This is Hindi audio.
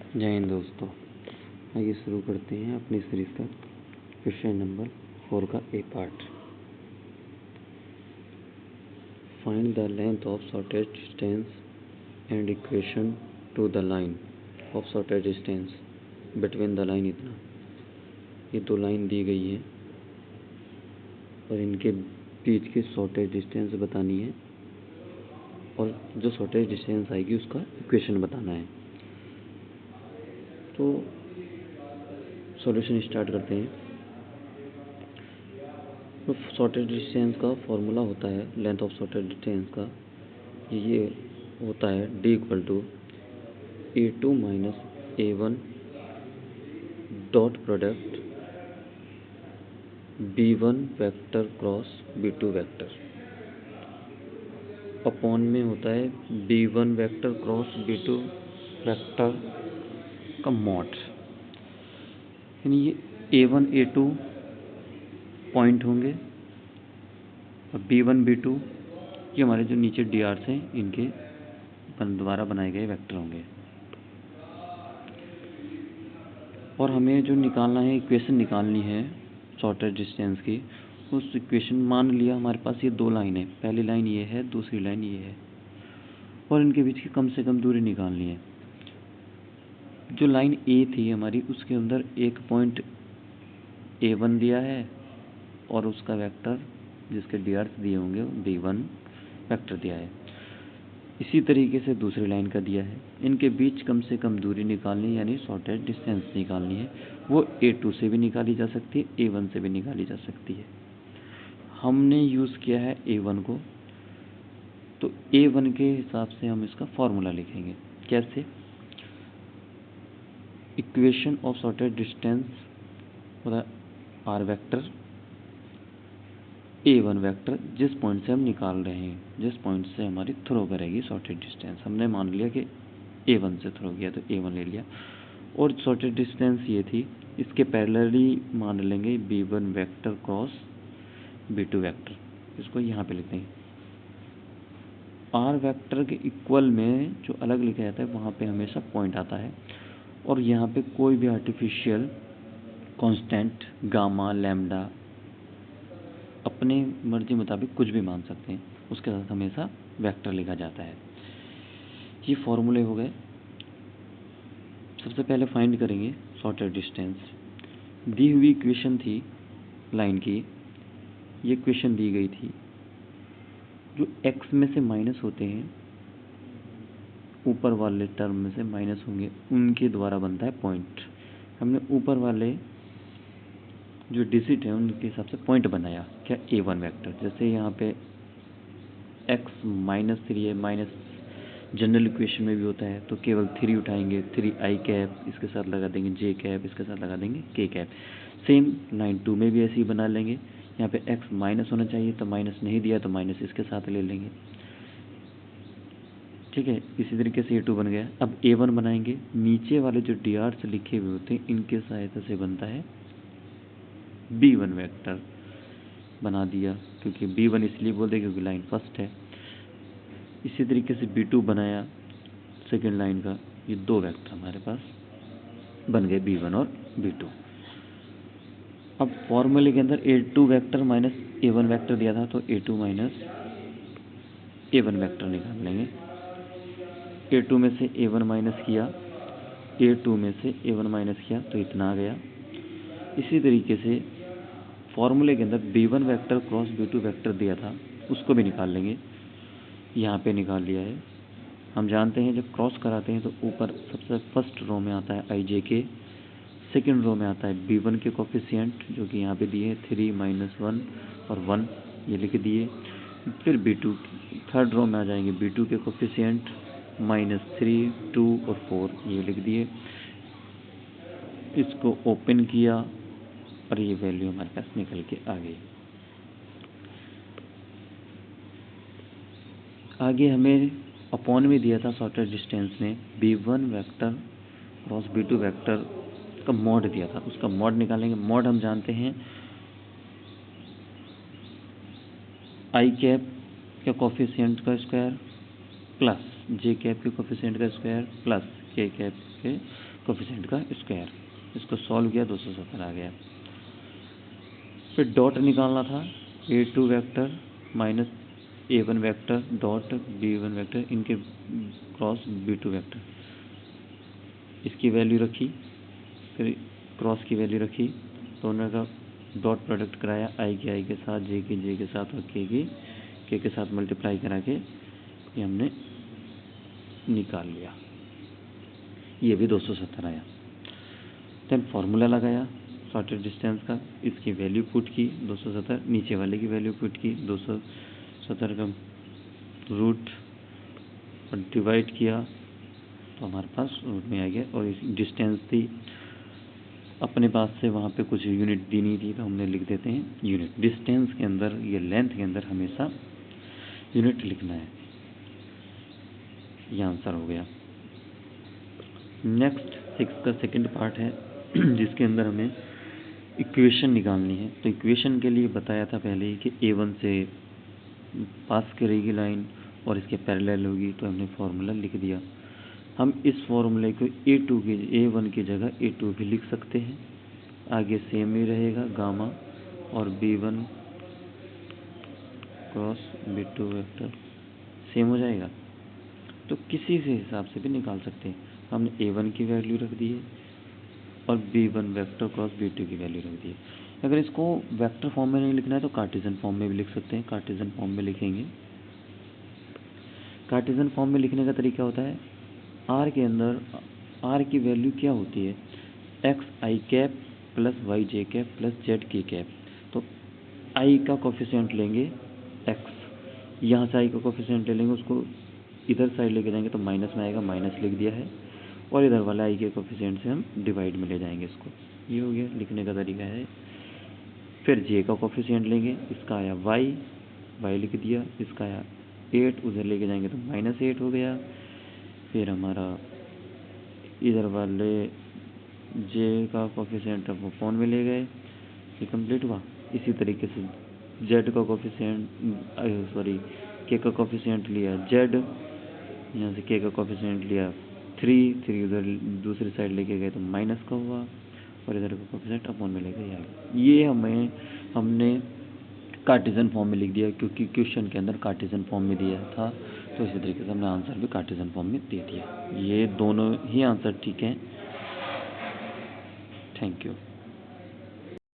जय हिंद दोस्तों। आइए शुरू करते हैं अपनी सीरीज का क्वेश्चन नंबर 4 का A part. Find the length of shortest distance and equation to the line of shortest distance between the line. इतना ये दो लाइन दी गई है और इनके बीच की शॉर्टेस्ट डिस्टेंस बतानी है और जो शॉर्टेस्ट डिस्टेंस आएगी उसका इक्वेशन बताना है। तो सॉल्यूशन स्टार्ट करते हैं। तो शॉर्टेस्ट डिस्टेंस का फॉर्मूला होता है लेंथ ऑफ शॉर्टेस्ट डिस्टेंस का, ये होता है d equal to A2 minus A1 dot product B1 vector cross B2 vector upon में होता है B1 vector cross B2 vector का मॉड। यानी ये A1 A2 पॉइंट होंगे और B1 B2 ये हमारे जो नीचे DRs हैं इनके द्वारा बनाए गए वेक्टर होंगे। और हमें जो निकालना है, इक्वेशन निकालनी है शॉर्टेस्ट डिस्टेंस की, उस इक्वेशन मान लिया हमारे पास ये दो लाइन है, पहली लाइन ये है, दूसरी लाइन ये है और इनके बीच की कम से कम दूरी निकालनी है। जो लाइन ए थी हमारी, उसके अंदर एक पॉइंट A1 दिया है और उसका वेक्टर जिसके DRs दिए होंगे B1 वेक्टर दिया है। इसी तरीके से दूसरी लाइन का दिया है। इनके बीच कम से कम दूरी निकालनी यानी शॉर्टेस्ट डिस्टेंस निकालनी है। वो A2 से भी निकाली जा सकती है, A1 से भी निकाली जा सकती है। हमने यूज़ किया है A1 को, तो A1 के हिसाब से हम इसका फॉर्मूला लिखेंगे। कैसे? इक्वेशन ऑफ शॉर्टेस्ट डिस्टेंस होता है R वेक्टर A1 वेक्टर, जिस पॉइंट से हम निकाल रहे हैं, जिस पॉइंट से हमारी थ्रो करेगी शॉर्टेस्ट डिस्टेंस। हमने मान लिया कि A1 से थ्रो किया तो A1 ले लिया और शॉर्टेस्ट डिस्टेंस ये थी, इसके पैरेलली मान लेंगे B1 vector cross B2 vector. इसको यहाँ पे लिखते हैं। R वेक्टर के इक्वल में जो अलग लिखा जाता है वहाँ पे हमेशा पॉइंट आता है और यहाँ पे कोई भी आर्टिफिशियल कांस्टेंट गामा लैम्डा अपने मर्जी मुताबिक कुछ भी मान सकते हैं, उसके साथ हमेशा वेक्टर लिखा जाता है। ये फॉर्मूले हो गए। सबसे पहले फाइंड करेंगे शॉर्टेस्ट डिस्टेंस। दी हुई इक्वेशन थी लाइन की, ये इक्वेशन दी गई थी। जो x में से माइनस होते हैं, ऊपर वाले टर्म में से माइनस होंगे, उनके द्वारा बनता है पॉइंट। हमने ऊपर वाले जो डिजिट है उनके हिसाब से पॉइंट बनाया। क्या? A1 vector. जैसे यहाँ पे x माइनस 3 है, माइनस जनरल इक्वेशन में भी होता है तो केवल 3 उठाएंगे, 3i कैप इसके साथ लगा देंगे, j कैप इसके साथ लगा देंगे, k कैप। सेम लाइन 2 में भी ऐसे ही बना लेंगे। यहाँ पे x माइनस होना चाहिए तो माइनस नहीं दिया तो माइनस इसके साथ ले लेंगे। ठीक है, इसी तरीके से A2 बन गया। अब A1 बनाएंगे। नीचे वाले जो DRs लिखे हुए होते हैं इनके सहायता से बनता है B1 वेक्टर। बना दिया, क्योंकि B1 इसलिए बोल दे क्योंकि लाइन फर्स्ट है। इसी तरीके से B2 बनाया सेकेंड लाइन का। ये दो वेक्टर हमारे पास बन गए, B1 और B2। अब फॉर्मूले के अंदर A2 vector minus A1 vector दिया था तो A2 माइनस A1 वेक्टर निकाल लेंगे। A2 में से A1 माइनस किया, A2 में से A1 माइनस किया तो इतना आ गया। इसी तरीके से फॉर्मूले के अंदर B1 vector cross B2 vector दिया था, उसको भी निकाल लेंगे। यहाँ पे निकाल लिया है। हम जानते हैं जब क्रॉस कराते हैं तो ऊपर सबसे फर्स्ट रो में आता है IJK, सेकेंड रो में आता है B1 के कोफिशिएंट जो कि यहाँ पे दिए 3 माइनस 1 और 1 ये लिख दिए। फिर B2 थर्ड रो में आ जाएंगे B2 के कोफिशिएंट -3, 2 और 4 ये लिख दिए। इसको ओपन किया और ये वैल्यू हमारे पास निकल के आ गई। आगे हमें अपॉन में दिया था शॉर्टेस्ट डिस्टेंस में B1 vector cross B2 vector का मॉड दिया था, उसका मॉड निकालेंगे। मॉड हम जानते हैं I कैप के कोफिशिएंट का स्क्वायर प्लस J कैप के कोफिशिएंट का स्क्वायर प्लस K कैप के कोफिशिएंट का स्क्वायर। इसको सॉल्व किया 270 आ गया। फिर डॉट निकालना था, a2 vector minus a1 vector dot b1 vector इनके क्रॉस b2 वेक्टर। इसकी वैल्यू रखी, फिर क्रॉस की वैल्यू रखी, दोनों का डॉट प्रोडक्ट कराया, i के साथ, j के साथ और k के साथ मल्टीप्लाई करा के ये हमने निकाल लिया। ये भी 270 आया। देन फार्मूला लगाया शॉर्टेज डिस्टेंस का, इसकी वैल्यू पुट की 270, नीचे वाले की वैल्यू पुट की 270 का रूट और डिवाइड किया तो हमारे पास रूट में आ गया। और इस डिस्टेंस थी अपने पास से, वहाँ पे कुछ यूनिट दी नहीं थी तो हमने लिख देते हैं यूनिट। डिस्टेंस के अंदर ये लेंथ के अंदर हमेशा यूनिट लिखना है। ये आंसर हो गया। नेक्स्ट 6 का सेकंड पार्ट है जिसके अंदर हमें इक्वेशन निकालनी है। तो इक्वेशन के लिए बताया था पहले ही कि a1 से पास करेगी लाइन और इसके पैरेलल होगी, तो हमने फार्मूला लिख दिया। हम इस फार्मूले को a1 की जगह a2 भी लिख सकते हैं, आगे सेम ही रहेगा गामा और b1 cross b2 vector same हो जाएगा। तो किसी से हिसाब से भी निकाल सकते हैं। हमने a1 की वैल्यू रख दी है और b1 वेक्टर क्रॉस b2 की वैल्यू रख दी है। अगर इसको वेक्टर फॉर्म में नहीं लिखना है तो कार्टेशियन फॉर्म में भी लिख सकते हैं। कार्टेशियन फॉर्म में लिखेंगे। कार्टेशियन फॉर्म में लिखने का तरीका होता है, r के अंदर r की वैल्यू क्या होती है, एक्स आई कैप प्लस वाई जे कैप प्लस जेड के कैप। तो i का कोफिशिएंट लेंगे x, यहाँ से i का कोफिशिएंट ले लेंगे, उसको इधर साइड लेके जाएंगे तो माइनस में आएगा, माइनस लिख दिया है, और इधर वाला i के कोफिशिएंट से हम डिवाइड में ले जाएंगे इसको। ये हो गया, लिखने का तरीका है। फिर j का कोफिशिएंट लेंगे, इसका आया y लिख दिया, इसका आया 8, उधर लेके जाएंगे तो -8 हो गया। फिर हमारा इधर वाले j का कोफिशिएंट अब अपॉन में ले गए, ये कंप्लीट हुआ। इसी तरीके से z का कोफिशिएंट k का कोफिशिएंट लिया z, यहाँ से k का कोफिशिएंट लिया 3 उधर दूसरी साइड लेके गए तो माइनस का हुआ, और इधर का कोफिशिएंट अपॉन में ले गए। ये हमने कार्टेशियन फॉर्म में लिख दिया, क्योंकि क्वेश्चन के अंदर कार्टेशियन फॉर्म में दिया था, तो इसी तरीके से हमने आंसर भी कार्टेशियन फॉर्म में दे दिया। ये दोनों ही आंसर ठीक हैं। Thank you.